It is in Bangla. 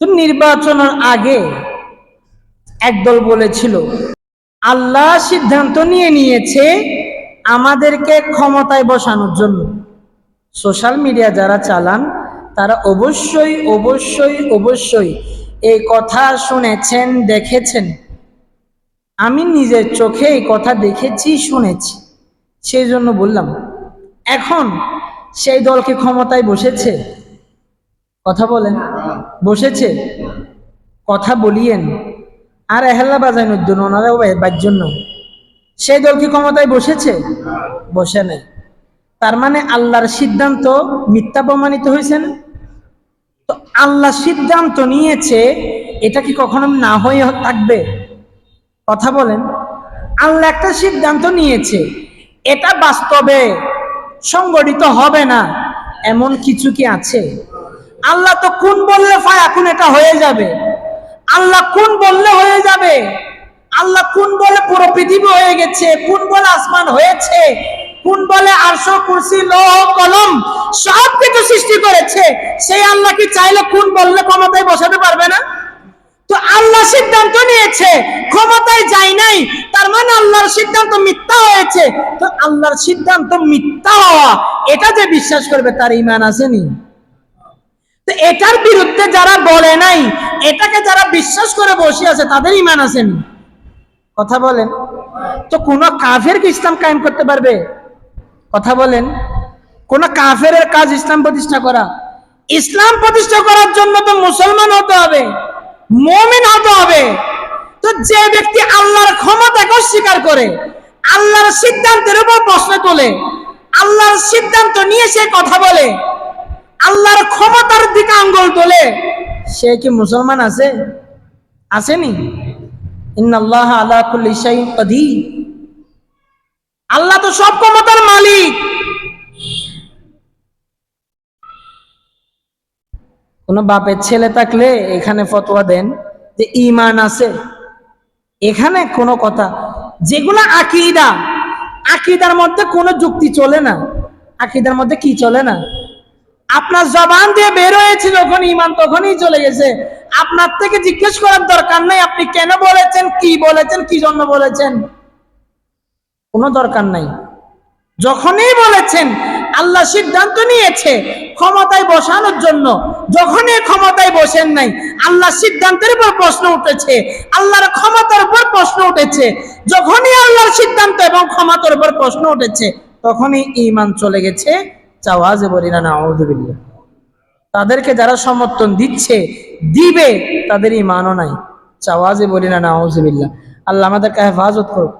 তো নির্বাচনের আগে একদল বলেছিল আল্লাহ সিদ্ধান্ত নিয়েছে আমাদেরকে ক্ষমতায় বসানোর জন্য। সোশ্যাল মিডিয়া যারা চালান তারা অবশ্যই অবশ্যই অবশ্যই এই কথা শুনেছেন, দেখেছেন। আমি নিজের চোখে এই কথা দেখেছি, শুনেছি, সেই জন্য বললাম। এখন সেই দলকে ক্ষমতায় বসেছে, কথা বলেন, বসেছে, কথা বলিয়েন আর এহেলা বাজানোর জন্য, ওনারাও বাজ্য না। সেই দল কি ক্ষমতায় বসেছে? বসে নাই। তার মানে আল্লাহর সিদ্ধান্ত মিথ্যা প্রমাণিত হয়েছে না? তো আল্লাহ সিদ্ধান্ত নিয়েছে, এটা কি কখনো না হয়ে থাকবে? কথা বলেন। আল্লাহ একটা সিদ্ধান্ত নিয়েছে, এটা বাস্তবে সংগঠিত হবে না এমন কিছু কি আছে? আল্লাহ তো কোন বললে ফায়াকুন এটা হয়ে যাবে। আল্লাহ কোন বললে হয়ে যাবে। আল্লাহ কোন বলে পুরো পৃথিবী হয়ে গেছে, কোন বলে আসমান হয়েছে, কোন বলে আরশ, কুরসি, লৌহ, কলম সব কিছু সৃষ্টি করেছে। সেই আল্লাহ কি চাইলে কোন বললে ক্ষমতায় বসাতে পারবে না? তো আল্লাহ সিদ্ধান্ত নিয়েছে, ক্ষমতায় যায় নাই, তার মানে আল্লাহর সিদ্ধান্ত মিথ্যা হয়েছে। তো আল্লাহর সিদ্ধান্ত মিথ্যা হওয়া, এটা যে বিশ্বাস করবে তার ঈমান আসেনি। তো এটার বিরুদ্ধে যারা বলে নাই, এটাকে যারা বিশ্বাস করে বসে আছে, তাদের ঈমান আসেনি। কথা বলেন। তো কোন কাফের কি ইসলাম কায়েম করতে পারবে? কথা বলেন। কোন কাফের কাজ ইসলাম প্রতিষ্ঠা করা? ইসলাম প্রতিষ্ঠা করার জন্য তো মুসলমান হতে হবে, মুমিন হতে হবে। তো যে ব্যক্তি আল্লাহর ক্ষমতাকে অস্বীকার করে, আল্লাহর সিদ্ধান্তের উপর প্রশ্ন তোলে, আল্লাহর সিদ্ধান্ত নিয়ে সে কথা বলে, আল্লাহর ক্ষমতার দিকে আঙ্গুল তোলে, সে কি মুসলমান আছে? আসেনি। ইন্নাল্লাহ আলা কুল্লি শাইইন কাদির। আল্লাহ তো সব ক্ষমতার মালিক। কোন বাপের ছেলে থাকলে এখানে ফতোয়া দেন যে ঈমান আছে। এখানে কোনো কথা, যেগুলো আকীদা, আকীদার মধ্যে কোনো যুক্তি চলে না। আকীদার মধ্যে কি চলে না? আপনার জবান দিয়ে বের হয়েছে যখন ঈমান, তখনই চলে গেছে। আপনার থেকে জিজ্ঞেস করার দরকার নাই আপনি কেন বলেছেন, কি বলেছেন, কি জন্য বলেছেন, কোনো দরকার নাই। যখনই বলেছেন আল্লাহ সিদ্ধান্ত নিয়েছে ক্ষমতায় বসানোর জন্য, যখনই ক্ষমতায় বসেন নাই, আল্লাহ সিদ্ধান্তের উপর প্রশ্ন উঠেছে, আল্লাহর ক্ষমতার উপর প্রশ্ন উঠেছে। যখনই আল্লাহর সিদ্ধান্ত এবং ক্ষমতার উপর প্রশ্ন উঠেছে, তখনই ঈমান চলে গেছে। চাওয়াজে বলি না নাউযুবিল্লাহ। তাদেরকে যারা সমর্থন দিচ্ছে, দিবে, তাদের ঈমানও নাই। চাওয়াজে বলি না নাউযুবিল্লাহ। আল্লাহ আমাদেরকে হেফাজত করুক।